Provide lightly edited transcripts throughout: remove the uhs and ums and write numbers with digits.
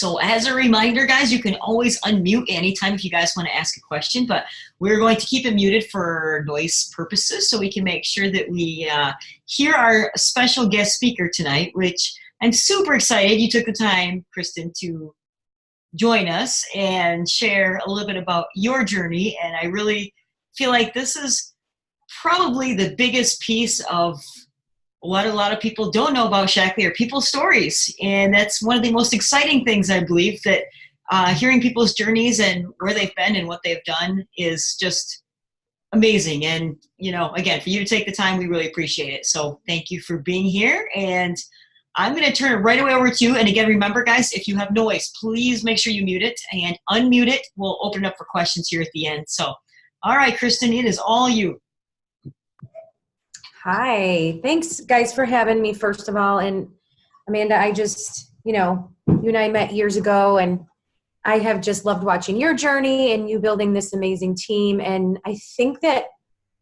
So as a reminder, guys, you can always unmute anytime if you guys want to ask a question, but we're going to keep it muted for noise purposes so we can make sure that we hear our special guest speaker tonight, which I'm super excited you took the time, Kristen, to join us and share a little bit about your journey. And I really feel like this is probably the biggest piece of what a lot of people don't know about Shackley are people's stories. And that's one of the most exciting things, I believe, that hearing people's journeys and where they've been and what they've done is just amazing. And, you know, again, for you to take the time, we really appreciate it. So thank you for being here. And I'm going to turn it right away over to you. And again, remember, guys, if you have noise, please make sure you mute it and unmute it. We'll open it up for questions here at the end. So, all right, Kristen, it is all you. Hi. Thanks, guys, for having me, first of all. And Amanda, I just, you know, you and I met years ago, and I have just loved watching your journey and you building this amazing team. And I think that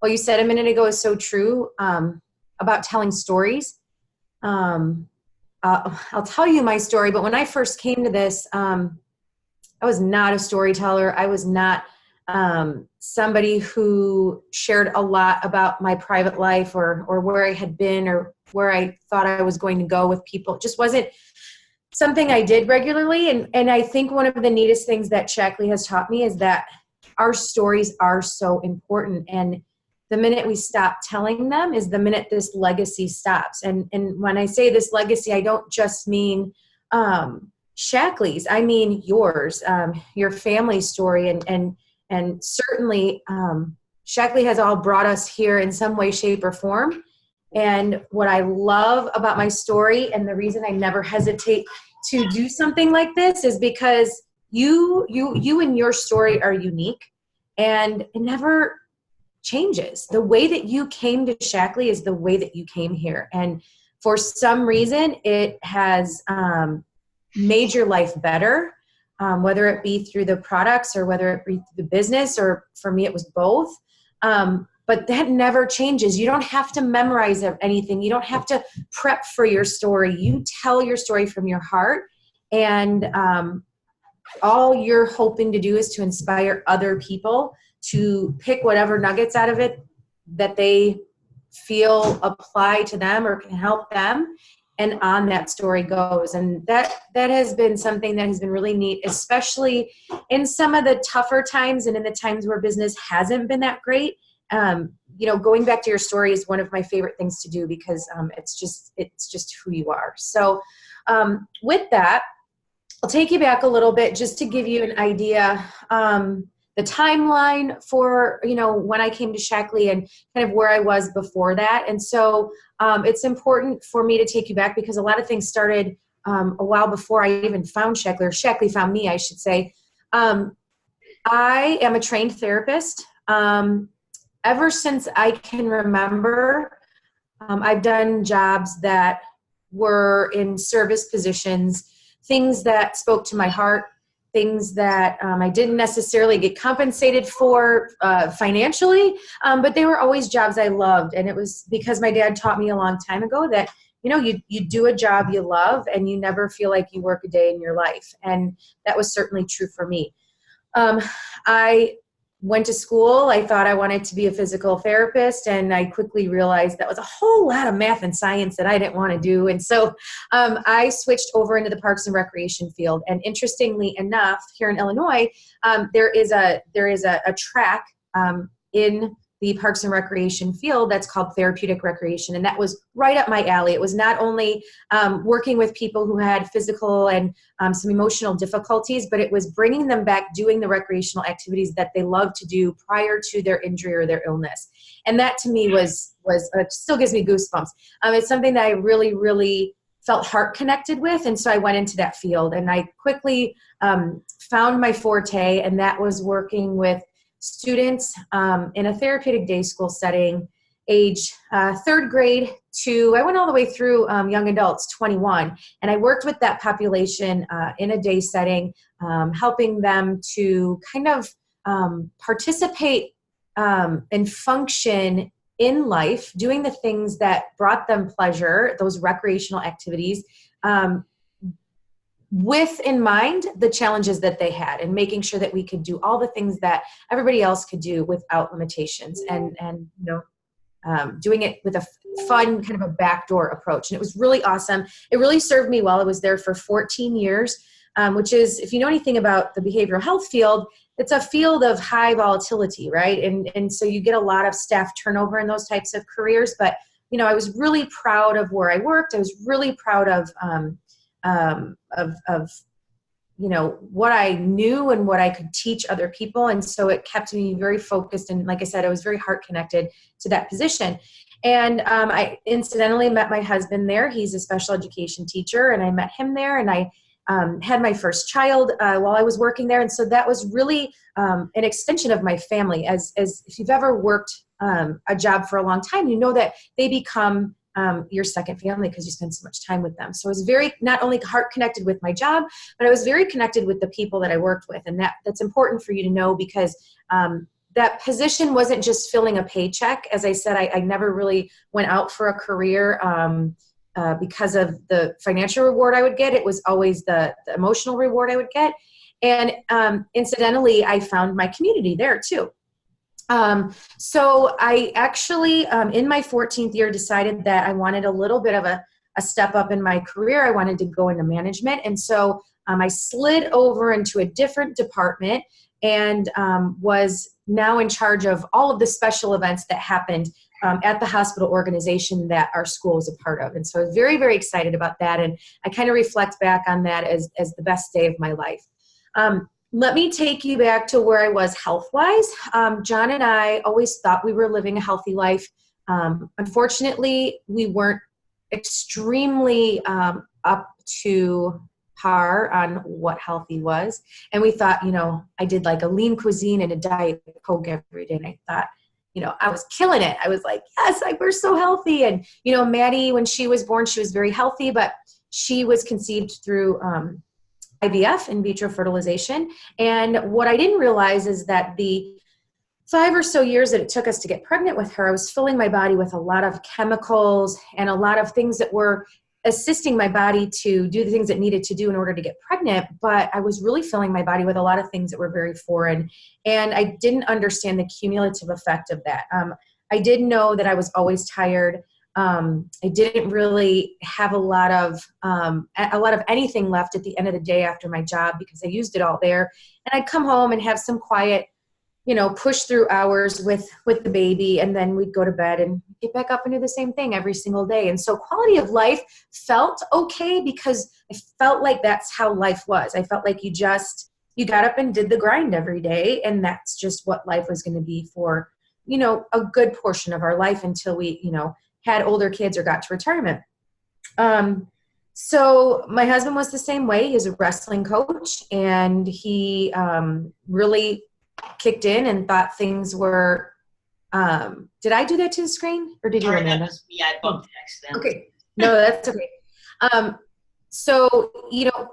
what you said a minute ago is so true about telling stories. I'll tell you my story, but when I first came to this, I was not a storyteller. I was not somebody who shared a lot about my private life or where I had been or where I thought I was going to go with people. It just wasn't something I did regularly. And I think one of the neatest things that Shackley has taught me is that our stories are so important. And the minute we stop telling them is the minute this legacy stops. And when I say this legacy, I don't just mean Shackley's. I mean yours, your family story. And certainly Shackley has all brought us here in some way, shape, or form. And what I love about my story and the reason I never hesitate to do something like this is because you and your story are unique, and it never changes. The way that you came to Shackley is the way that you came here. And for some reason, it has made your life better, whether it be through the products or whether it be through the business, or for me, it was both. But that never changes. You don't have to memorize anything. You don't have to prep for your story. You tell your story from your heart. And all you're hoping to do is to inspire other people to pick whatever nuggets out of it that they feel apply to them or can help them. And on that story goes. And that has been something that has been really neat, especially in some of the tougher times and in the times where business hasn't been that great. You know, going back to your story is one of my favorite things to do because it's just who you are. So with that, I'll take you back a little bit just to give you an idea, the timeline for, you know, when I came to Shackley and kind of where I was before that. And so it's important for me to take you back because a lot of things started a while before I even found Shackley, or Shackley found me, I should say. I am a trained therapist. Ever since I can remember, I've done jobs that were in service positions, things that spoke to my heart, things that I didn't necessarily get compensated for financially, but they were always jobs I loved. And it was because my dad taught me a long time ago that, you know, you do a job you love and you never feel like you work a day in your life. And that was certainly true for me. I went to school. I thought I wanted to be a physical therapist, and I quickly realized that was a whole lot of math and science that I didn't want to do. And so I switched over into the Parks and Recreation field. And interestingly enough, here in Illinois, there is a track in the Parks and Recreation field that's called therapeutic recreation. And that was right up my alley. It was not only working with people who had physical and some emotional difficulties, but it was bringing them back doing the recreational activities that they loved to do prior to their injury or their illness. And that to me was still gives me goosebumps. It's something that I really, really felt heart connected with. And so I went into that field, and I quickly found my forte, and that was working with students in a therapeutic day school setting, age third grade to, I went all the way through young adults, 21. And I worked with that population in a day setting, helping them to kind of participate and function in life, doing the things that brought them pleasure, those recreational activities, with in mind the challenges that they had, and making sure that we could do all the things that everybody else could do without limitations, and doing it with a fun kind of a backdoor approach. And it was really awesome. It really served me well. I was there for 14 years, which is, if you know anything about the behavioral health field, it's a field of high volatility, right? And so you get a lot of staff turnover in those types of careers. But, I was really proud of where I worked. I was really proud of what I knew and what I could teach other people. And so it kept me very focused. And like I said, I was very heart connected to that position. And I incidentally met my husband there. He's a special education teacher, and I met him there, and I had my first child while I was working there. And so that was really an extension of my family. As if you've ever worked a job for a long time, you know that they become your second family because you spend so much time with them. So I was very, not only heart connected with my job, but I was very connected with the people that I worked with. And that's important for you to know, because that position wasn't just filling a paycheck. As I said, I never really went out for a career because of the financial reward I would get. It was always the emotional reward I would get. And incidentally, I found my community there too. So I actually, in my 14th year, decided that I wanted a little bit of a step up in my career. I wanted to go into management. And so I slid over into a different department and was now in charge of all of the special events that happened at the hospital organization that our school was a part of. And so I was very, very excited about that. And I kind of reflect back on that as the best day of my life. Let me take you back to where I was health-wise. John and I always thought we were living a healthy life. Unfortunately, we weren't extremely up to par on what healthy was. And we thought, I did like a lean cuisine and a diet Coke every day. And I thought, I was killing it. I was like, yes, we're so healthy. And, Maddie, when she was born, she was very healthy, but she was conceived through IVF, in vitro fertilization. And what I didn't realize is that the 5 or so years that it took us to get pregnant with her, I was filling my body with a lot of chemicals and a lot of things that were assisting my body to do the things it needed to do in order to get pregnant. But I was really filling my body with a lot of things that were very foreign. And I didn't understand the cumulative effect of that. I did know that I was always tired. I didn't really have a lot of anything left at the end of the day after my job, because I used it all there. And I'd come home and have some quiet, push through hours with the baby, and then we'd go to bed and get back up and do the same thing every single day. And so quality of life felt okay, because I felt like that's how life was. I felt like you got up and did the grind every day, and that's just what life was going to be for, a good portion of our life until we, had older kids or got to retirement. So my husband was the same way. He was a wrestling coach, and he really kicked in and thought things were, did I do that to the screen, or did you, Amanda? Yeah, I bumped it accidentally. Okay. No, that's okay. So,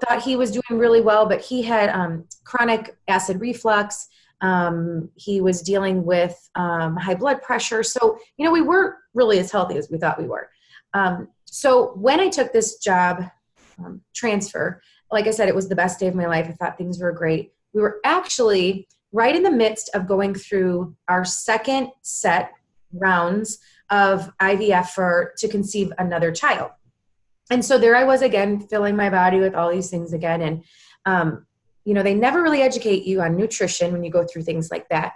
thought he was doing really well, but he had chronic acid reflux. He was dealing with high blood pressure. So, we weren't really as healthy as we thought we were. So when I took this job transfer, like I said, it was the best day of my life. I thought things were great. We were actually right in the midst of going through our second set rounds of IVF to conceive another child. And so there I was again, filling my body with all these things again. And, they never really educate you on nutrition when you go through things like that.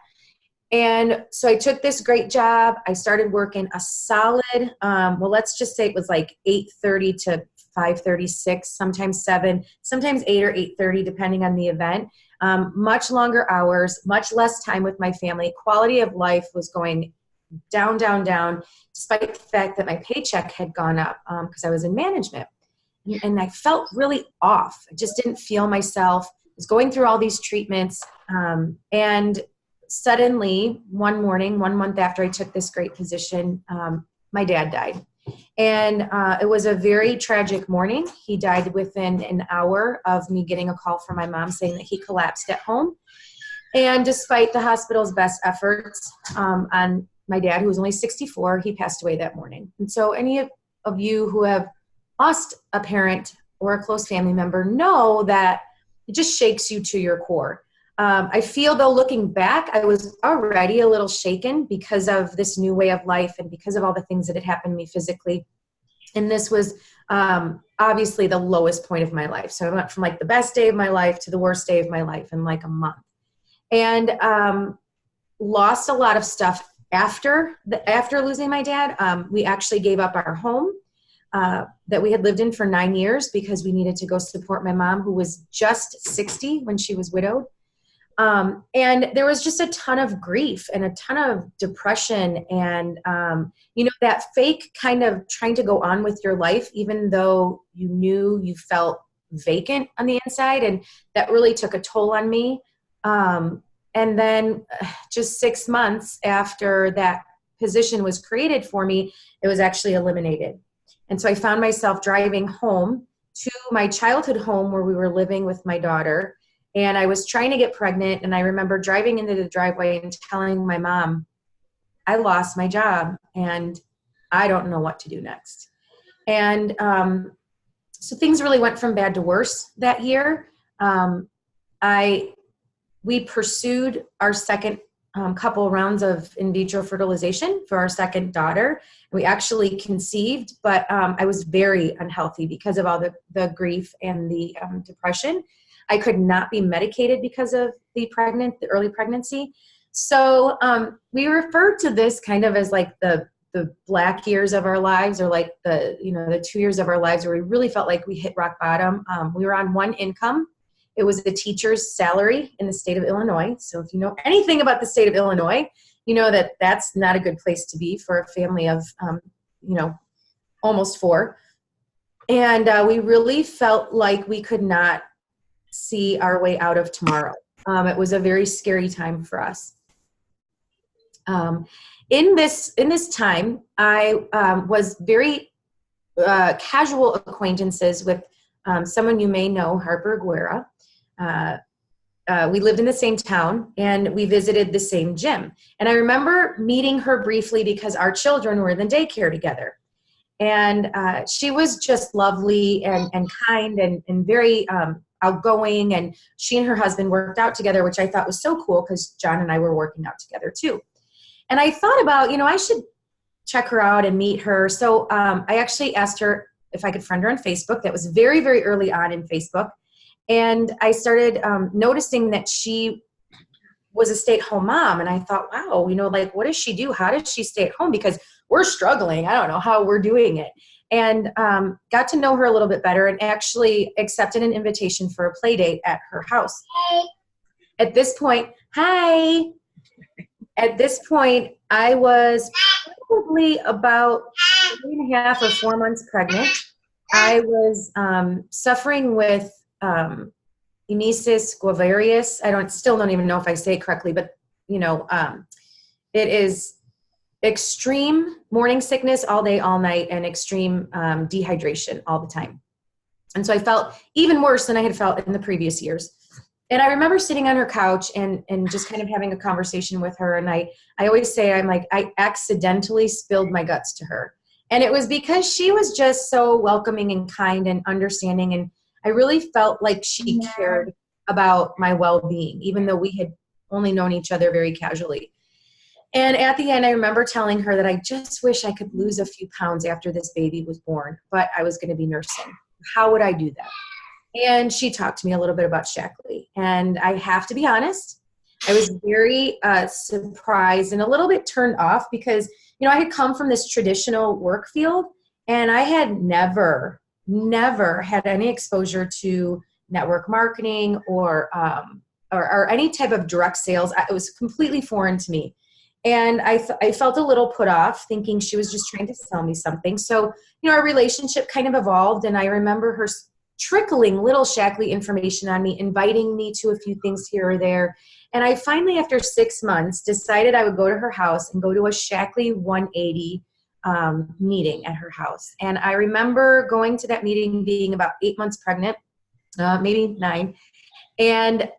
And so I took this great job. I started working a solid, let's just say it was like 8:30 to 5:36, sometimes 7, sometimes 8 or 8:30, depending on the event. Much longer hours, much less time with my family. Quality of life was going down, down, down, despite the fact that my paycheck had gone up because I was in management. And I felt really off. I just didn't feel myself. I was going through all these treatments. And suddenly, one morning, 1 month after I took this great position, my dad died. And it was a very tragic morning. He died within an hour of me getting a call from my mom saying that he collapsed at home. And despite the hospital's best efforts on my dad, who was only 64, he passed away that morning. And so any of you who have lost a parent or a close family member know that it just shakes you to your core. I feel though, looking back, I was already a little shaken because of this new way of life and because of all the things that had happened to me physically. And this was obviously the lowest point of my life. So I went from like the best day of my life to the worst day of my life in like a month. And lost a lot of stuff after losing my dad. We actually gave up our home that we had lived in for 9 years because we needed to go support my mom, who was just 60 when she was widowed. And there was just a ton of grief and a ton of depression and, that fake kind of trying to go on with your life, even though you knew you felt vacant on the inside. And that really took a toll on me. And then just 6 months after that position was created for me, it was actually eliminated. And so I found myself driving home to my childhood home where we were living with my daughter. And I was trying to get pregnant. And I remember driving into the driveway and telling my mom, I lost my job and I don't know what to do next. And so things really went from bad to worse that year. We pursued our second couple rounds of in vitro fertilization for our second daughter. We actually conceived, but I was very unhealthy because of all the grief and the depression. I could not be medicated because of the early pregnancy. So we refer to this kind of as like the black years of our lives, or like the 2 years of our lives where we really felt like we hit rock bottom. We were on one income. It was a teacher's salary in the state of Illinois. So if you know anything about the state of Illinois, you know that that's not a good place to be for a family of, almost 4. And we really felt like we could not see our way out of tomorrow. It was a very scary time for us. In this time, I was very casual acquaintances with someone you may know, Harper Guerra. We lived in the same town and we visited the same gym. And I remember meeting her briefly because our children were in the daycare together. And she was just lovely and kind and very outgoing. And she and her husband worked out together, which I thought was so cool because John and I were working out together too. And I thought about, I should check her out and meet her. So I actually asked her if I could friend her on Facebook. That was very, very early on in Facebook. And I started noticing that she was a stay-at-home mom. And I thought, wow, what does she do? How does she stay at home? Because we're struggling. I don't know how we're doing it. And got to know her a little bit better and actually accepted an invitation for a play date at her house. At this point, I was probably about 3.5 or 4 months pregnant. I was suffering with emesis guavarius. Still don't even know if I say it correctly, but it is extreme morning sickness all day, all night, and extreme dehydration all the time. And so I felt even worse than I had felt in the previous years. And I remember sitting on her couch and just kind of having a conversation with her. And I always say, I accidentally spilled my guts to her. And it was because she was just so welcoming and kind and understanding. And I really felt like she cared about my well-being, even though we had only known each other very casually. And at the end, I remember telling her that I just wish I could lose a few pounds after this baby was born, but I was going to be nursing. How would I do that? And she talked to me a little bit about Shackley. And I have to be honest, I was very surprised and a little bit turned off because, I had come from this traditional work field and I had never had any exposure to network marketing or any type of direct sales. It was completely foreign to me. And I felt a little put off thinking she was just trying to sell me something. So, our relationship kind of evolved. And I remember her trickling little Shackley information on me, inviting me to a few things here or there. And I finally, after 6 months, decided I would go to her house and go to a Shackley 180 meeting at her house. And I remember going to that meeting being about 8 months pregnant, maybe 9. And,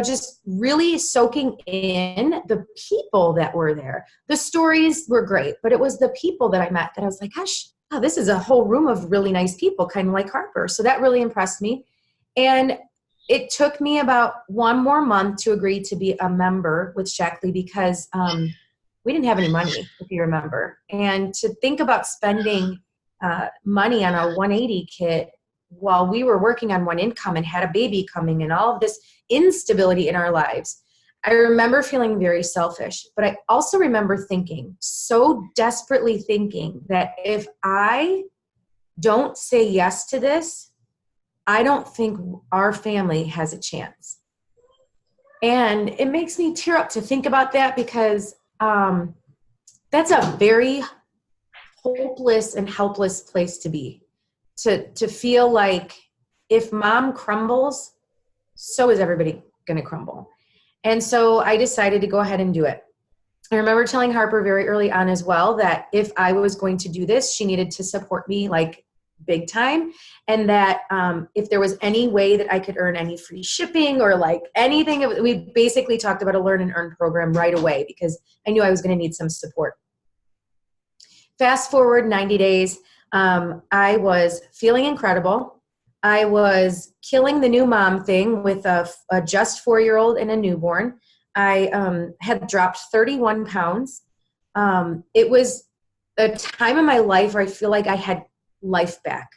just really soaking in the people that were there. The stories were great, but it was the people that I met that I was like, gosh, oh, this is a whole room of really nice people, kind of like Harper. So that really impressed me. And it took me about one more month to agree to be a member with Shackley because we didn't have any money, if you remember. And to think about spending money on a 180 kit while we were working on one income and had a baby coming and all of this instability in our lives, I remember feeling very selfish. But I also remember thinking, so desperately thinking, that if I don't say yes to this, I don't think our family has a chance. And it makes me tear up to think about that, because that's a very hopeless and helpless place to be. To feel like if mom crumbles, so is everybody going to crumble. And so I decided to go ahead and do it. I remember telling Harper very early on as well that if I was going to do this, she needed to support me like big time. And that if there was any way that I could earn any free shipping or like anything, we basically talked about a learn and earn program right away because I knew I was going to need some support. Fast forward 90 days, I was feeling incredible. I was killing the new mom thing with a just 4-year-old and a newborn. I had dropped 31 pounds. It was a time in my life where I feel like I had life back.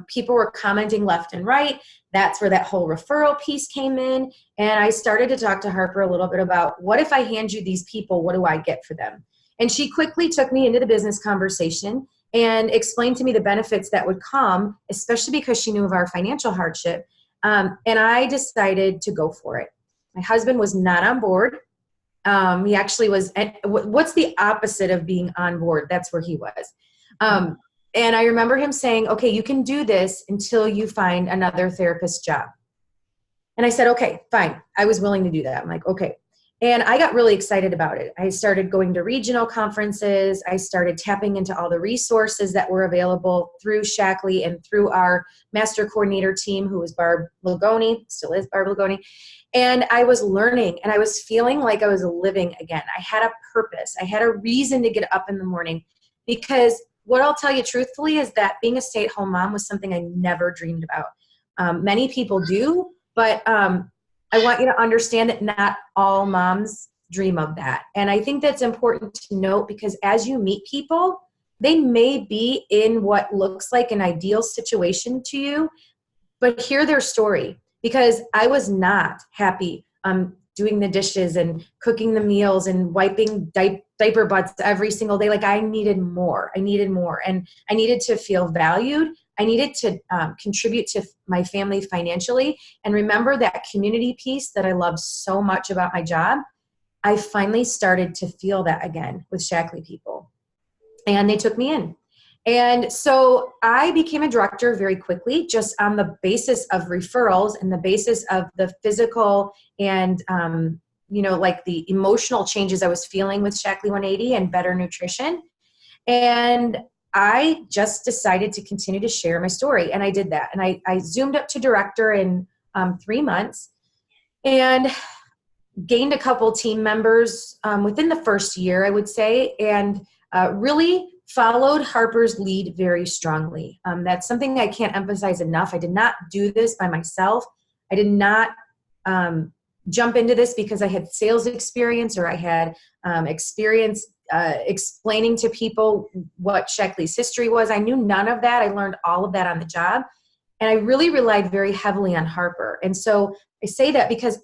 People were commenting left and right. That's where that whole referral piece came in. And I started to talk to Harper a little bit about, what if I hand you these people? What do I get for them? And she quickly took me into the business conversation and explained to me the benefits that would come, especially because she knew of our financial hardship. And I decided to go for it. My husband was not on board. He actually was, what's the opposite of being on board? That's where he was. And I remember him saying, okay, you can do this until you find another therapist job. And I said, okay, fine. I was willing to do that. I'm like, okay. And I got really excited about it. I started going to regional conferences. I started tapping into all the resources that were available through Shackley and through our master coordinator team, who was Barb Lagoni, still is Barb Lagoni. And I was learning and I was feeling like I was living again. I had a purpose. I had a reason to get up in the morning, because what I'll tell you truthfully is that being a stay-at-home mom was something I never dreamed about. Many people do, but I want you to understand that not all moms dream of that. And I think that's important to note, because as you meet people, they may be in what looks like an ideal situation to you, but hear their story, because I was not happy doing the dishes and cooking the meals and wiping diaper butts every single day. Like I needed more. And I needed to feel valued. I needed to contribute to my family financially. And remember that community piece that I loved so much about my job. I finally started to feel that again with Shackley people. And they took me in. And so I became a director very quickly, just on the basis of referrals and the basis of the physical and, like the emotional changes I was feeling with Shackley 180 and better nutrition. And I just decided to continue to share my story. And I did that. And I zoomed up to director in 3 months and gained a couple team members within the first year, I would say, and really followed Harper's lead very strongly. That's something I can't emphasize enough. I did not do this by myself. I did not jump into this because I had sales experience or I had experience explaining to people what Shackley's history was. I knew none of that. I learned all of that on the job. And I really relied very heavily on Harper. And so I say that because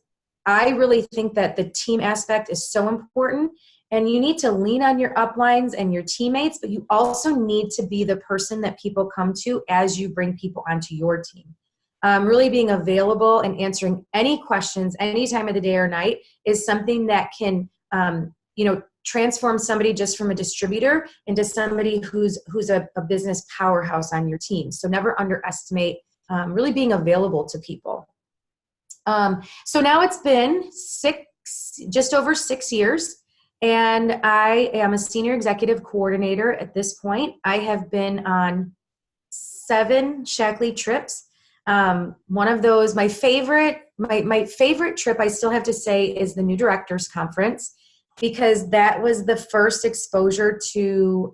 I really think that the team aspect is so important. And you need to lean on your uplines and your teammates, but you also need to be the person that people come to as you bring people onto your team. Really being available and answering any questions any time of the day or night is something that can, transform somebody just from a distributor into somebody who's a business powerhouse on your team. So never underestimate really being available to people. So now it's been just over 6 years. And I am a senior executive coordinator at this point. I have been on 7 Shackley trips. One of those, my favorite trip, I still have to say, is the New Directors Conference, because that was the first exposure to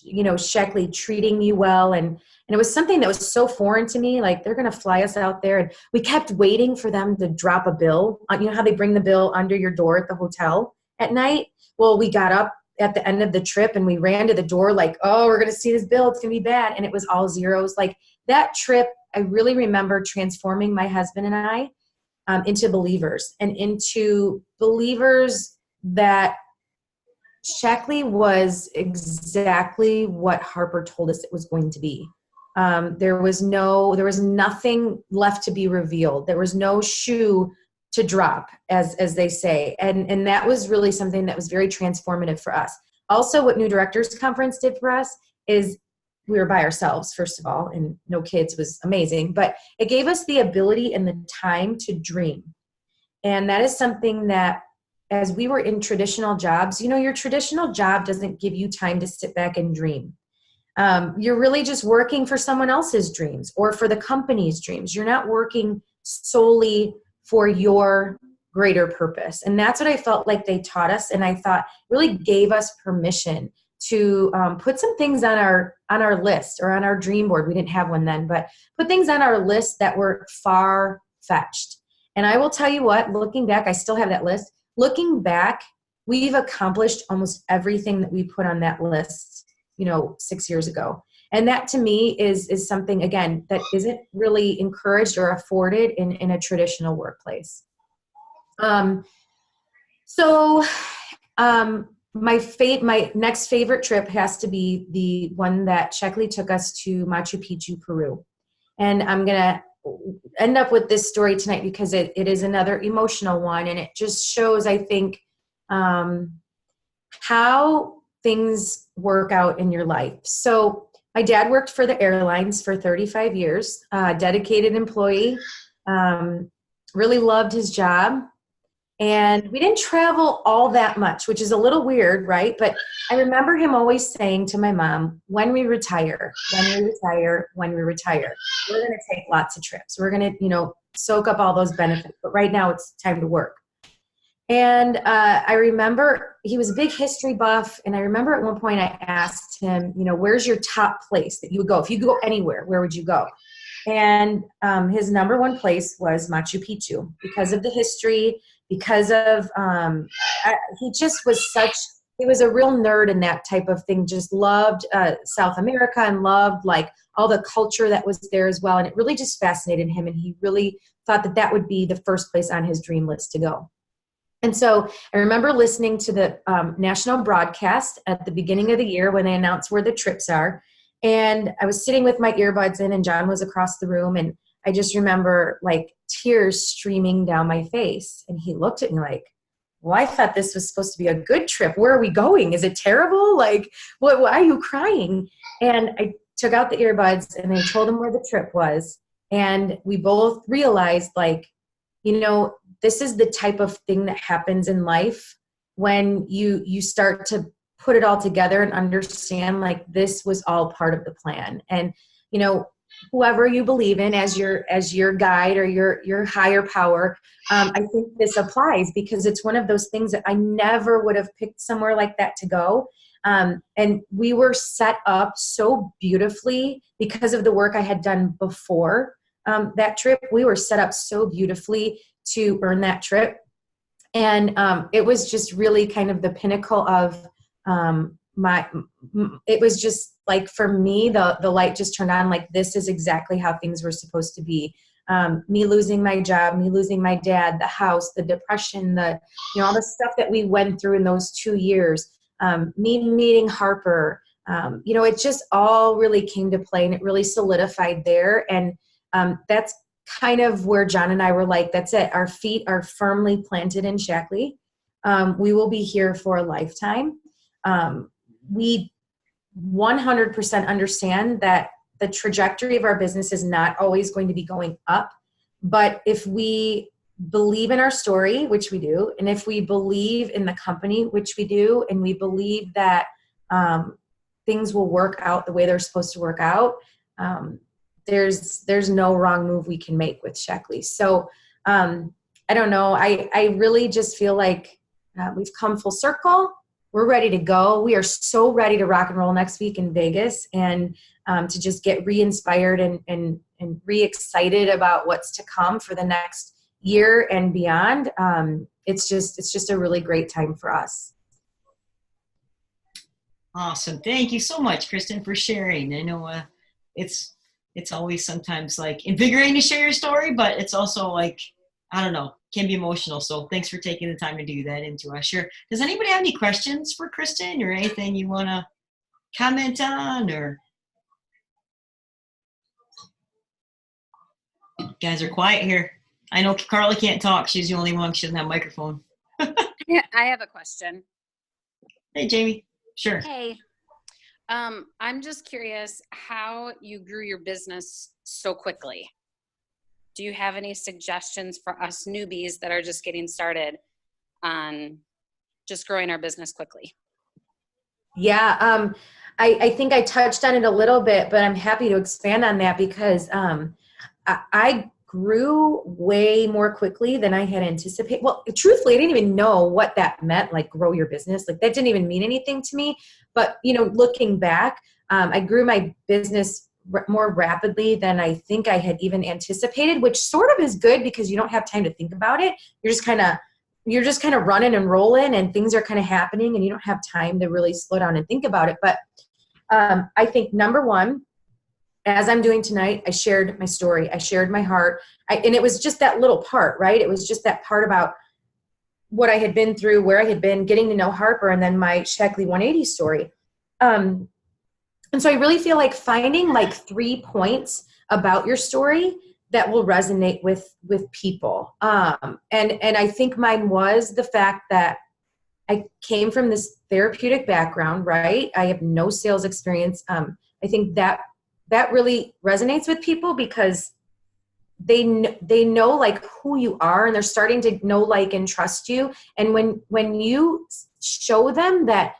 Sheckley treating me well. And it was something that was so foreign to me. Like, they're going to fly us out there. And we kept waiting for them to drop a bill. You know how they bring the bill under your door at the hotel at night? Well, we got up at the end of the trip and we ran to the door like, oh, we're going to see this bill. It's going to be bad. And it was all zeros. Like, that trip, I really remember transforming my husband and I into believers, and into believers that Sheckley was exactly what Harper told us it was going to be. There was nothing left to be revealed. There was no shoe to drop, as they say. And that was really something that was very transformative for us. Also, what New Directors Conference did for us is we were by ourselves, first of all, and no kids was amazing, but it gave us the ability and the time to dream. And that is something that, as we were in traditional jobs, your traditional job doesn't give you time to sit back and dream. You're really just working for someone else's dreams or for the company's dreams. You're not working solely for your greater purpose. And that's what I felt like they taught us. And I thought really gave us permission to put some things on our list or on our dream board. We didn't have one then, but put things on our list that were far-fetched. And I will tell you what, looking back, I still have that list. Looking back, we've accomplished almost everything that we put on that list, 6 years ago. And that to me is something, again, that isn't really encouraged or afforded in a traditional workplace. My next favorite trip has to be the one that Sheckley took us to Machu Picchu, Peru. And I'm going to end up with this story tonight because it is another emotional one. And it just shows, I think, how things work out in your life. So my dad worked for the airlines for 35 years, dedicated employee, really loved his job. And we didn't travel all that much, which is a little weird, right? But I remember him always saying to my mom, when we retire, we're going to take lots of trips. We're going to, soak up all those benefits. But right now it's time to work. And I remember he was a big history buff. And I remember at one point I asked him, where's your top place that you would go? If you could go anywhere, where would you go? And his number one place was Machu Picchu because of the history, because of, he was a real nerd in that type of thing, just loved South America and loved like all the culture that was there as well. And it really just fascinated him. And he really thought that would be the first place on his dream list to go. And so I remember listening to the national broadcast at the beginning of the year when they announced where the trips are. And I was sitting with my earbuds in, and John was across the room. And I just remember like tears streaming down my face. And he looked at me like, well, I thought this was supposed to be a good trip. Where are we going? Is it terrible? Like, why are you crying? And I took out the earbuds and I told him where the trip was. And we both realized like, this is the type of thing that happens in life when you start to put it all together and understand like this was all part of the plan. And, whoever you believe in as your guide or your higher power, I think this applies because it's one of those things that I never would have picked somewhere like that to go. And we were set up so beautifully because of the work I had done before that trip. We were set up so beautifully to earn that trip. And it was just really kind of the pinnacle of it was just like, for me, the light just turned on, like, this is exactly how things were supposed to be. Me losing my job, me losing my dad, the house, the depression, all the stuff that we went through in those 2 years, me meeting Harper, it just all really came to play and it really solidified there. And that's kind of where John and I were like, that's it. Our feet are firmly planted in Shackley. We will be here for a lifetime. We 100% understand that the trajectory of our business is not always going to be going up. But if we believe in our story, which we do, and if we believe in the company, which we do, and we believe that things will work out the way they're supposed to work out, there's no wrong move we can make with Sheckley. So I don't know. I really just feel like we've come full circle. we're ready to go. We are so ready to rock and roll next week in Vegas, and to just get re-inspired and re-excited about what's to come for the next year and beyond. It's just a really great time for us. Awesome. Thank you so much, Kristen, for sharing. I know it's always sometimes like invigorating to share your story, but it's also like, I don't know, can be emotional. So thanks for taking the time to do that and to share. Does anybody have any questions for Kristen or anything you want to comment on? Or you guys are quiet here. I know Carla can't talk. She's the only one. She doesn't have a microphone. Yeah, I have a question. Hey, Jamie. Sure. Hey, I'm just curious how you grew your business so quickly. Do you have any suggestions for us newbies that are just getting started on just growing our business quickly? Yeah, I think I touched on it a little bit, but I'm happy to expand on that because I grew way more quickly than I had anticipated. Well, truthfully, I didn't even know what that meant, like grow your business. Like that didn't even mean anything to me. But, looking back, I grew my business more rapidly than I think I had even anticipated, which sort of is good because you don't have time to think about it. You're just kind of running and rolling and things are kind of happening and you don't have time to really slow down and think about it. But I think number one, as I'm doing tonight, I shared my story. I shared my heart. And it was just that little part, right? It was just that part about what I had been through, where I had been, getting to know Harper, and then my Shackley 180 story. And so I really feel like finding like 3 points about your story that will resonate with people. And I think mine was the fact that I came from this therapeutic background, right? I have no sales experience. I think that really resonates with people because they know like who you are and they're starting to know, like, and trust you. And when you show them that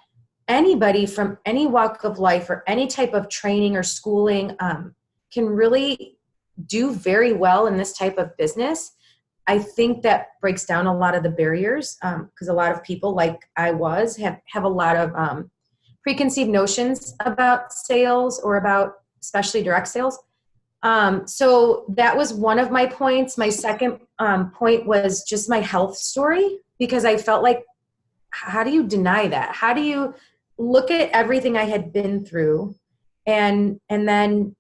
anybody from any walk of life or any type of training or schooling can really do very well in this type of business, I think that breaks down a lot of the barriers because a lot of people, like I was, have a lot of preconceived notions about sales or about especially direct sales. So that was one of my points. My second point was just my health story, because I felt like, how do you deny that? How do you look at everything I had been through and then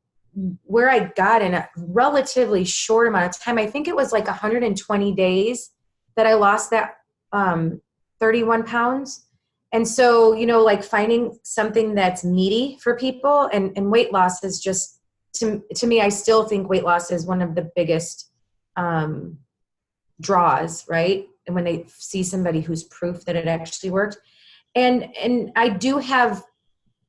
where I got in a relatively short amount of time? I think it was like 120 days that I lost that 31 pounds. And so, like finding something that's meaty for people and weight loss is just, to me, I still think weight loss is one of the biggest draws, right? And when they see somebody who's proof that it actually worked. And I do have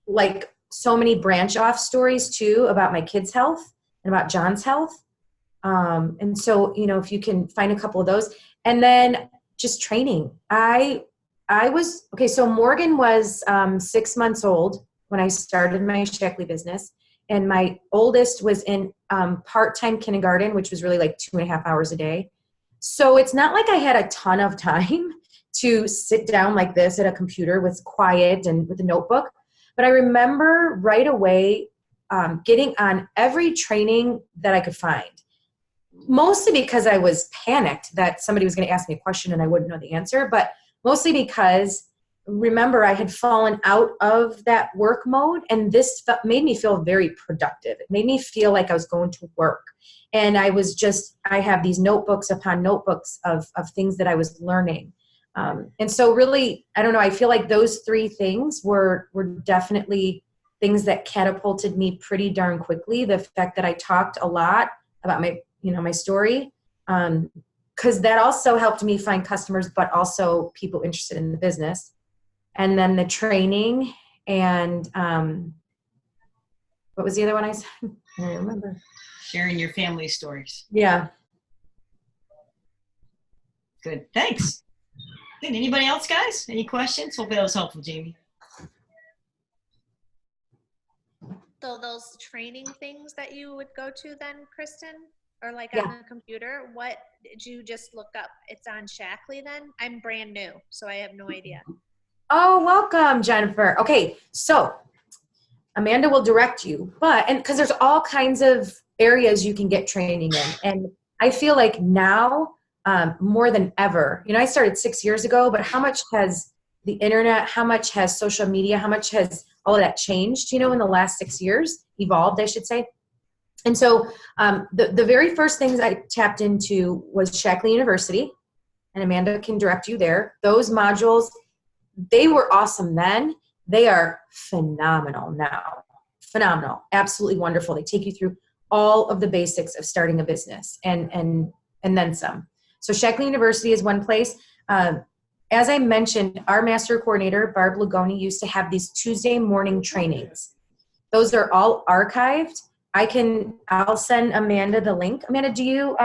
like so many branch off stories too about my kids' health and about John's health. And so, if you can find a couple of those, and then just training. So Morgan was 6 months old when I started my Shackley business. And my oldest was in part-time kindergarten, which was really like 2.5 hours a day. So it's not like I had a ton of time to sit down like this at a computer with quiet and with a notebook. But I remember right away getting on every training that I could find, mostly because I was panicked that somebody was going to ask me a question and I wouldn't know the answer, but mostly because, remember, I had fallen out of that work mode, and this made me feel very productive. It made me feel like I was going to work. And I have these notebooks upon notebooks of things that I was learning. And so really, I don't know, I feel like those 3 things were definitely things that catapulted me pretty darn quickly. The fact that I talked a lot about my story, because that also helped me find customers, but also people interested in the business. And then the training and what was the other one I said? I don't remember. Sharing your family stories. Yeah. Good. Thanks. Good. Anybody else, guys? Any questions? Hopefully that was helpful, Jamie. So those training things that you would go to then, Kristen, or like Yeah. on the computer, what did you just look up? It's on Shackley then? I'm brand new, so I have no idea. Oh, welcome, Jennifer. Okay, so Amanda will direct you, and because there's all kinds of areas you can get training in. And I feel like now, more than ever, I started 6 years ago, but how much has the internet, how much has social media, how much has all of that changed, in the last 6 years, evolved, I should say. And so the very first things I tapped into was Shackley University, and Amanda can direct you there. Those modules, they were awesome then. They are phenomenal now. Phenomenal. Absolutely wonderful. They take you through all of the basics of starting a business and then some. So Shackley University is one place. As I mentioned, our master coordinator, Barb Lagoni, used to have these Tuesday morning trainings. Those are all archived. I'll send Amanda the link. Amanda, do you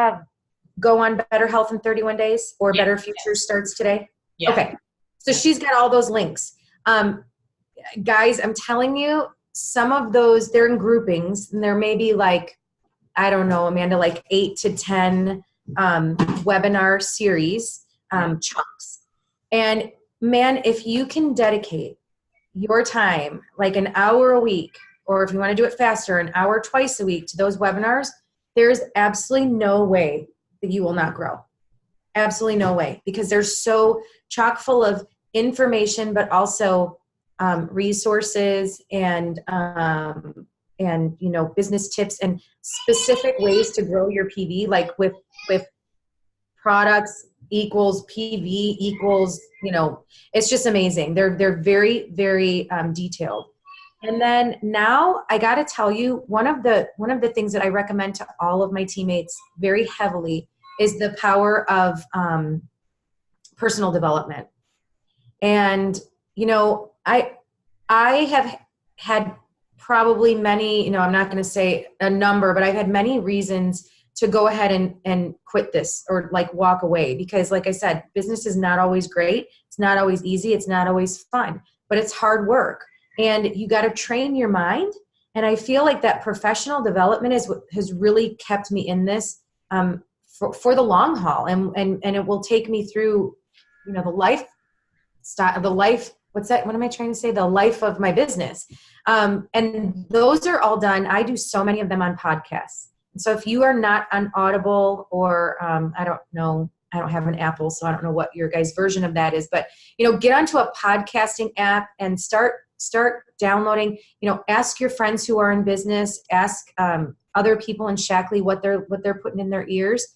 go on Better Health in 31 Days or Better Future starts today? Yeah. Okay. So she's got all those links. Guys, I'm telling you, some of those, they're in groupings, and there may be like, I don't know, Amanda, like 8 to 10 webinar series chunks. And man, if you can dedicate your time, like an hour a week, or if you want to do it faster, an hour twice a week to those webinars, there's absolutely no way that you will not grow. Absolutely no way, because they're so chock full of information, but also resources and business tips and specific ways to grow your PV, like with products equals PV equals, it's just amazing. They're very, very detailed. And then now I got to tell you, one of the things that I recommend to all of my teammates very heavily is the power of personal development. And, I have had probably many, I'm not going to say a number, but I've had many reasons to go ahead and quit this or like walk away, because like I said, business is not always great. It's not always easy. It's not always fun, but it's hard work, and you got to train your mind. And I feel like that professional development is what has really kept me in this for the long haul. And it will take me through, the life of my business. And those are all done. I do so many of them on podcasts. So if you are not on Audible or I don't know, I don't have an Apple, so I don't know what your guys' version of that is, but get onto a podcasting app and start downloading. Ask your friends who are in business, ask other people in Shackley what they're putting in their ears.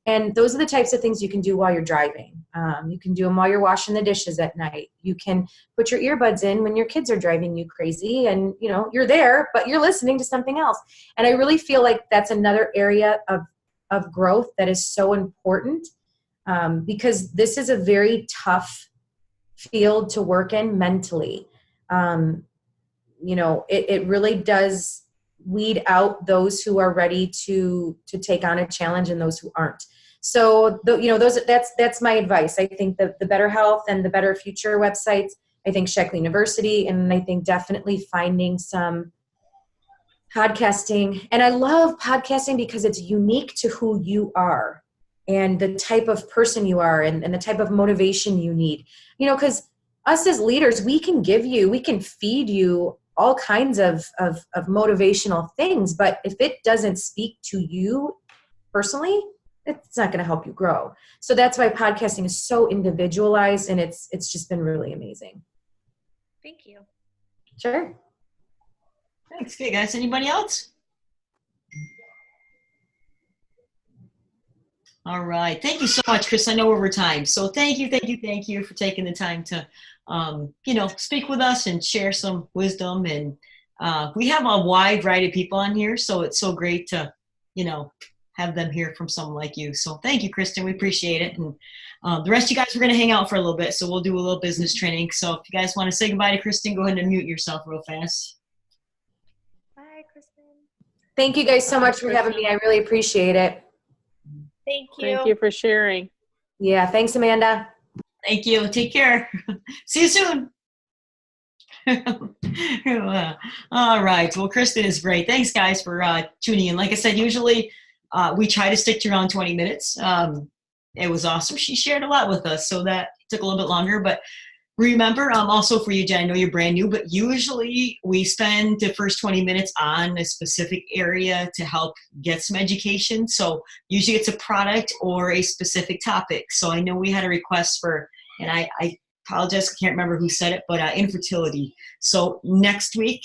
And those are the types of things you can do while you're driving. You can do them while you're washing the dishes at night. You can put your earbuds in when your kids are driving you crazy, and you're there, but you're listening to something else. And I really feel like that's another area of growth that is so important, because this is a very tough field to work in mentally. It really does weed out those who are ready to take on a challenge and those who aren't. So, that's my advice. I think the Better Health and the Better Future websites, I think Shackley University, and I think definitely finding some podcasting. And I love podcasting because it's unique to who you are and the type of person you are and the type of motivation you need. Because us as leaders, we can feed you all kinds of motivational things, but if it doesn't speak to you personally, it's not going to help you grow. So that's why podcasting is so individualized, and it's just been really amazing. Thank you. Sure. Thanks. Okay, guys. Anybody else? All right. Thank you so much, Chris. I know we're over time. So thank you for taking the time to, speak with us and share some wisdom. And we have a wide variety of people on here, so it's so great to, have them hear from someone like you. So thank you, Kristen. We appreciate it. And the rest of you guys, we're going to hang out for a little bit, so we'll do a little business training. So if you guys want to say goodbye to Kristen, go ahead and mute yourself real fast. Bye, Kristen. Thank you guys so much for having me. I really appreciate it. Thank you. Thank you for sharing. Yeah, thanks, Amanda. Thank you. Take care. See you soon. All right. Well, Kristen is great. Thanks, guys, for tuning in. Like I said, usually we try to stick to around 20 minutes. It was awesome. She shared a lot with us, so that took a little bit longer. But Remember, also for you, Jen, I know you're brand new, but usually we spend the first 20 minutes on a specific area to help get some education. So usually it's a product or a specific topic. So I know we had a request for, and I apologize, I can't remember who said it, but infertility. So next week,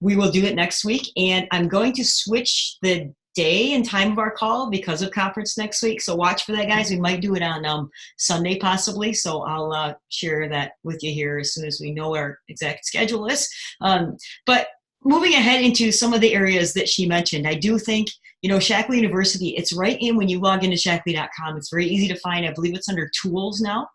we will do it next week. And I'm going to switch the day and time of our call because of conference next week. So watch for that, guys. We might do it on Sunday possibly. So I'll share that with you here as soon as we know our exact schedule is. But moving ahead into some of the areas that she mentioned, I do think, Shackley University, it's right in when you log into Shackley.com. It's very easy to find. I believe it's under tools now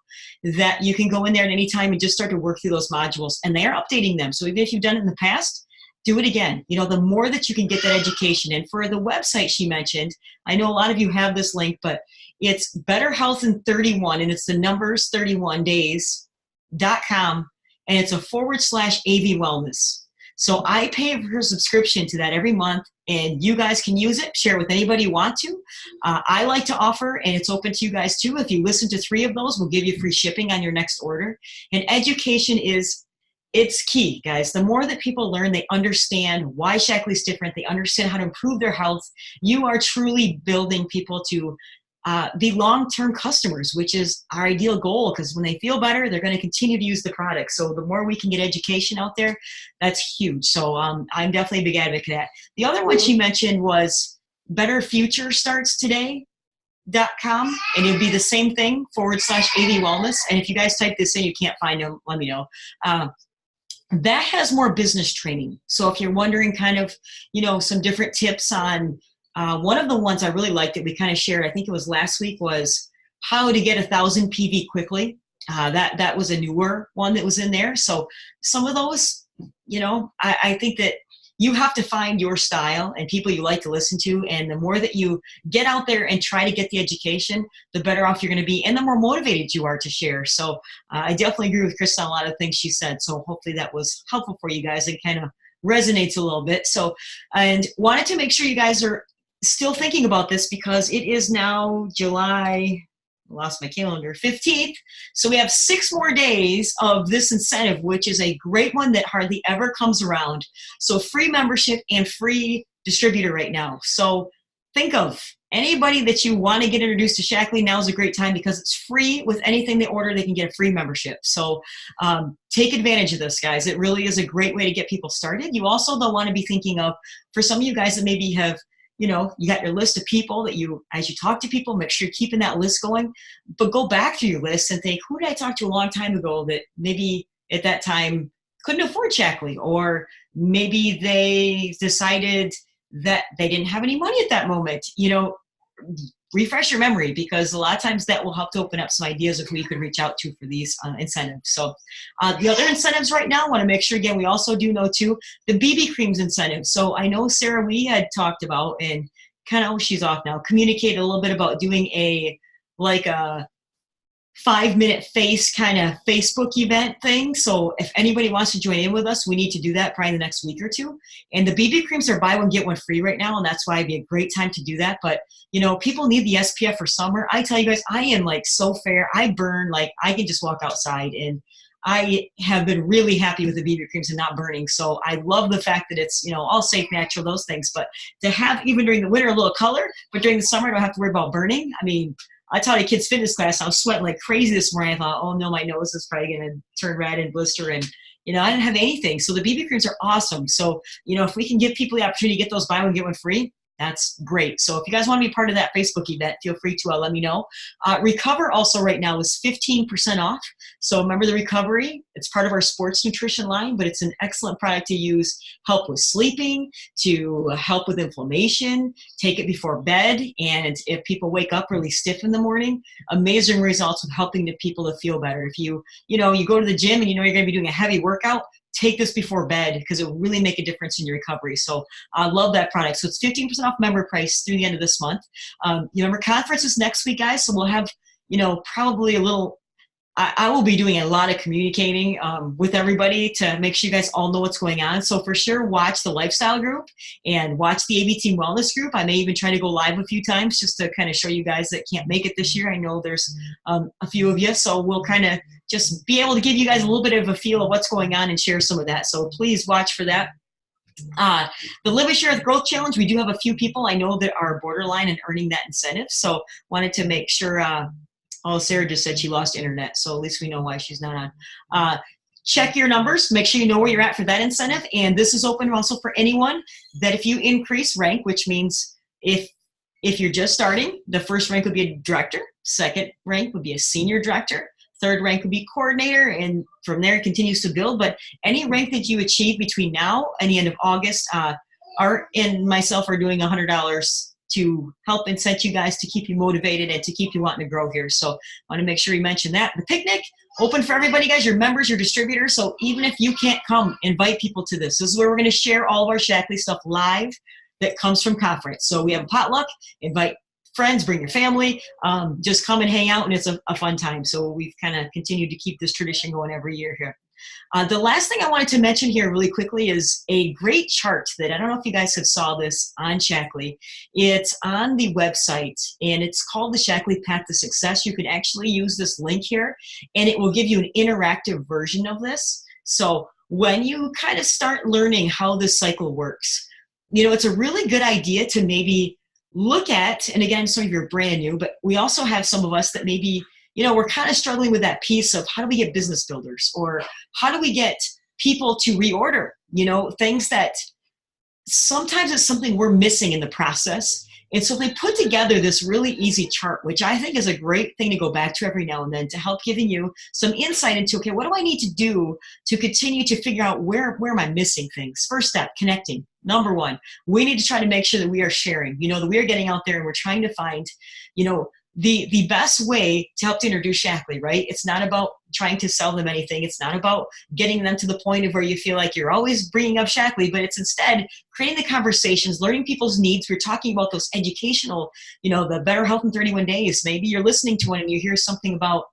that you can go in there at any time and just start to work through those modules. And they are updating them. So even if you've done it in the past, do it again. The more that you can get that education. And for the website she mentioned, I know a lot of you have this link, but it's Better Health in 31, and it's the numbers 31 days.com, and it's a /AV Wellness. So I pay for a subscription to that every month, and you guys can use it, share with anybody you want to. I like to offer, and it's open to you guys too. If you listen to 3 of those, we'll give you free shipping on your next order. And education it's key, guys. The more that people learn, they understand why Shackley's different, they understand how to improve their health, you are truly building people to be long-term customers, which is our ideal goal, because when they feel better, they're going to continue to use the product. So the more we can get education out there, that's huge. So I'm definitely a big advocate of that. The other one she mentioned was betterfuturесtartstoday.com, and it would be the same thing /AV Wellness. And if you guys type this in, you can't find them, let me know. That has more business training. So if you're wondering kind of, some different tips on, one of the ones I really liked that we kind of shared, I think it was last week, was how to get 1,000 PV quickly. That was a newer one that was in there. So some of those, I think that you have to find your style and people you like to listen to. And the more that you get out there and try to get the education, the better off you're going to be and the more motivated you are to share. So I definitely agree with Kristen on a lot of things she said. So hopefully that was helpful for you guys and kind of resonates a little bit. So, and wanted to make sure you guys are still thinking about this because it is now July, I lost my calendar, 15th. So we have 6 more days of this incentive, which is a great one that hardly ever comes around. So free membership and free distributor right now. So think of anybody that you want to get introduced to Shackley. Now is a great time because it's free. With anything they order, they can get a free membership. So take advantage of this, guys. It really is a great way to get people started. You also don't want to be thinking of, for some of you guys that maybe have, you got your list of people that as you talk to people, make sure you're keeping that list going, but go back to your list and think, who did I talk to a long time ago that maybe at that time couldn't afford Shackley, or maybe they decided that they didn't have any money at that moment. Refresh your memory, because a lot of times that will help to open up some ideas of who you could reach out to for these incentives. So the other incentives right now, I want to make sure, again, we also do know too, the BB creams incentive. So I know Sarah, we had talked about, and kind of, she's off now, communicated a little bit about doing a 5-minute face kind of Facebook event thing. So if anybody wants to join in with us, we need to do that probably the next week or two. And the BB creams are buy one, get one free right now. And that's why it'd be a great time to do that. But people need the SPF for summer. I tell you guys, I am so fair. I burn, I can just walk outside, and I have been really happy with the BB creams and not burning. So I love the fact that it's, all safe, natural, those things. But to have, even during the winter, a little color, but during the summer, I don't have to worry about burning. I mean, I taught a kids fitness class. I was sweating like crazy this morning. I thought, oh no, my nose is probably going to turn red and blister. And, I didn't have anything. So the BB creams are awesome. So, if we can give people the opportunity to get those buy one, get one free, that's great. So if you guys want to be part of that Facebook event, feel free to let me know. Recover also right now is 15% off. So remember the Recovery, it's part of our sports nutrition line, but it's an excellent product to use, help with sleeping, to help with inflammation, take it before bed. And if people wake up really stiff in the morning, amazing results with helping the people to feel better. If you go to the gym and you're going to be doing a heavy workout, take this before bed because it will really make a difference in your recovery. So I love that product. So it's 15% off member price through the end of this month. Remember, conference is next week, guys. So we'll have, probably a little I will be doing a lot of communicating with everybody to make sure you guys all know what's going on. So for sure, watch the lifestyle group and watch the AB Team Wellness group. I may even try to go live a few times just to kind of show you guys that can't make it this year. I know there's a few of you, so we'll kind of just be able to give you guys a little bit of a feel of what's going on and share some of that. So please watch for that. The Live and Share with Growth Challenge, we do have a few people I know that are borderline and earning that incentive. So wanted to make sure, Sarah just said she lost internet, so at least we know why she's not on. Check your numbers, make sure you know where you're at for that incentive. And this is open also for anyone that if you increase rank, which means if you're just starting, the first rank would be a director, second rank would be a senior director, third rank would be coordinator, and from there it continues to build. But any rank that you achieve between now and the end of August, Art and myself are doing $100 to help incent you guys to keep you motivated and to keep you wanting to grow here. So I want to make sure you mention that. The picnic, open for everybody, guys, your members, your distributors. So even if you can't come, invite people to this. This is where we're going to share all of our Shackley stuff live that comes from conference. So we have a potluck, invite friends, bring your family, just come and hang out, and it's a fun time. So we've kind of continued to keep this tradition going every year here. The last thing I wanted to mention here really quickly is a great chart that I don't know if you guys have saw this on Shackley. It's on the website, and it's called the Shackley Path to Success. You can actually use this link here, and it will give you an interactive version of this. So when you kind of start learning how this cycle works, you know, it's a really good idea to maybe look at, and again, some of you are brand new, but we also have some of us that maybe, you know, we're kind of struggling with that piece of how do we get business builders, or how do we get people to reorder, you know, things that sometimes it's something we're missing in the process. And so they put together this really easy chart, which I think is a great thing to go back to every now and then to help giving you some insight into, okay, what do I need to do to continue to figure out where am I missing things? First step, connecting. Number one, we need to try to make sure that we are sharing, you know, that we are getting out there and we're trying to find, you know, the best way to help to introduce Shackley, right? It's not about trying to sell them anything. It's not about getting them to the point of where you feel like you're always bringing up Shackley, but it's instead creating the conversations, learning people's needs. We're talking about those educational, you know, the Better Health in 31 Days. Maybe you're listening to one and you hear something about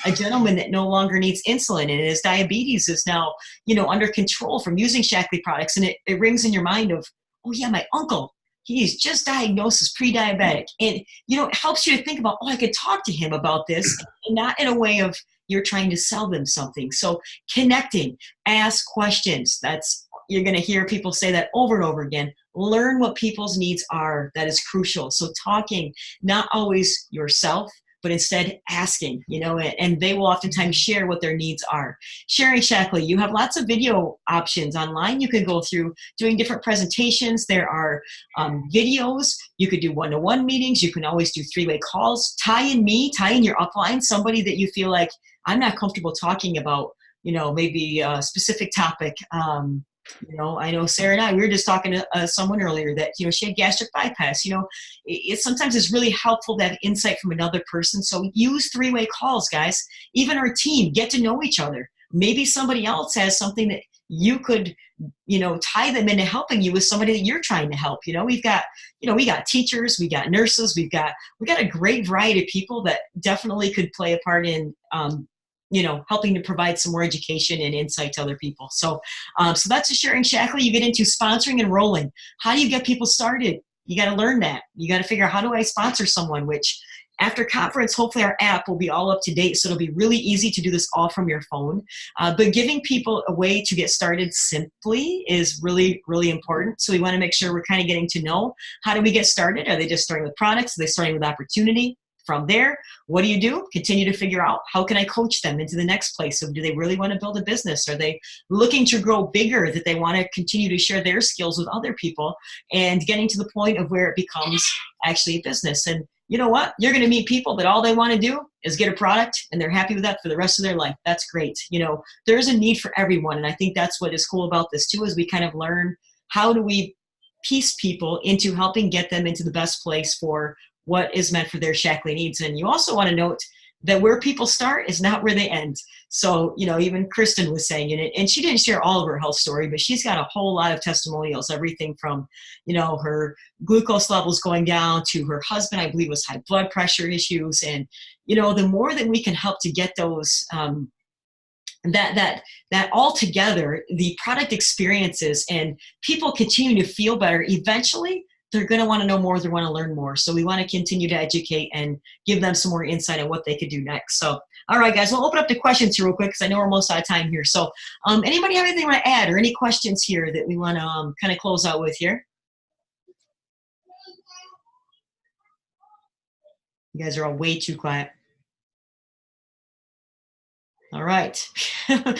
a gentleman that no longer needs insulin and his diabetes is now, you know, under control from using Shackley products. And it rings in your mind of, oh yeah, my uncle, he's just diagnosed as pre-diabetic. And, you know, it helps you to think about, oh, I could talk to him about this, and not in a way of you're trying to sell them something. So connecting, ask questions. You're going to hear people say that over and over again. Learn what people's needs are. That is crucial. So talking, not always yourself, but instead asking, you know, and they will oftentimes share what their needs are. Sharing Shackley, you have lots of video options online. You can go through doing different presentations. There are videos. You could do one-to-one meetings. You can always do three-way calls. Tie in your upline, somebody that you feel like, I'm not comfortable talking about, you know, maybe a specific topic. You know, I know Sarah and I, we were just talking to someone earlier that, you know, she had gastric bypass. You know, sometimes it's really helpful to have insight from another person. So use three-way calls, guys. Even our team, get to know each other. Maybe somebody else has something that you could, you know, tie them into helping you with somebody that you're trying to help. You know, we got teachers, we got nurses, we got a great variety of people that definitely could play a part in, you know, helping to provide some more education and insight to other people. So, so that's a sharing Shackley. You get into sponsoring and enrolling. How do you get people started? You got to learn that. You got to figure out, how do I sponsor someone? Which after conference, hopefully our app will be all up to date. So it'll be really easy to do this all from your phone. But giving people a way to get started simply is really, really important. So we want to make sure we're kind of getting to know, how do we get started? Are they just starting with products? Are they starting with opportunity? From there, what do? Continue to figure out, how can I coach them into the next place? So do they really want to build a business? Are they looking to grow bigger, that they want to continue to share their skills with other people, and getting to the point of where it becomes actually a business? And you know what? You're going to meet people that all they want to do is get a product, and they're happy with that for the rest of their life. That's great. You know, there's a need for everyone. And I think that's what is cool about this too, is we kind of learn, how do we piece people into helping get them into the best place for what is meant for their Shackley needs. And you also want to note that where people start is not where they end. So, you know, even Kristen was saying it, and she didn't share all of her health story, but she's got a whole lot of testimonials, everything from, you know, her glucose levels going down to her husband, I believe, was high blood pressure issues. And, you know, the more that we can help to get those, that all together, the product experiences, and people continue to feel better, eventually they're going to want to know more, they want to learn more. So we want to continue to educate and give them some more insight on what they could do next. So, all right, guys, we'll open up the questions here real quick because I know we're almost out of time here. So anybody have anything they want to add or any questions here that we want to kind of close out with here? You guys are all way too quiet. All right.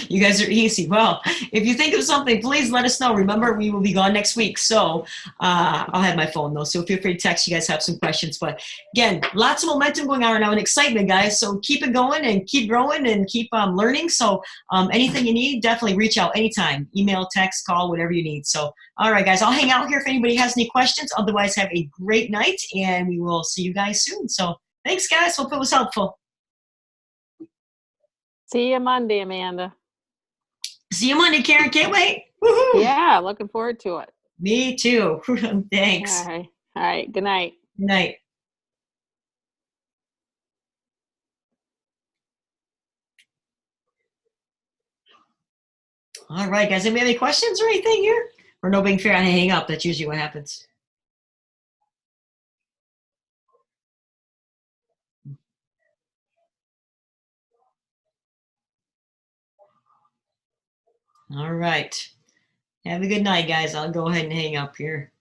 You guys are easy. Well, if you think of something, please let us know. Remember, we will be gone next week. So I'll have my phone, though. So feel free to text. You guys have some questions. But again, lots of momentum going on right now and excitement, guys. So keep it going and keep growing and keep learning. So anything you need, definitely reach out anytime. Email, text, call, whatever you need. So, all right, guys, I'll hang out here if anybody has any questions. Otherwise, have a great night, and we will see you guys soon. So thanks, guys. Hope it was helpful. See you Monday, Amanda. See you Monday, Karen. Can't wait. Woo-hoo. Yeah, looking forward to it. Me too. Thanks. All right. Good night. Good night. All right, guys. Anybody have any questions or anything here? Or no being fair on hang up? That's usually what happens. All right. Have a good night, guys. I'll go ahead and hang up here.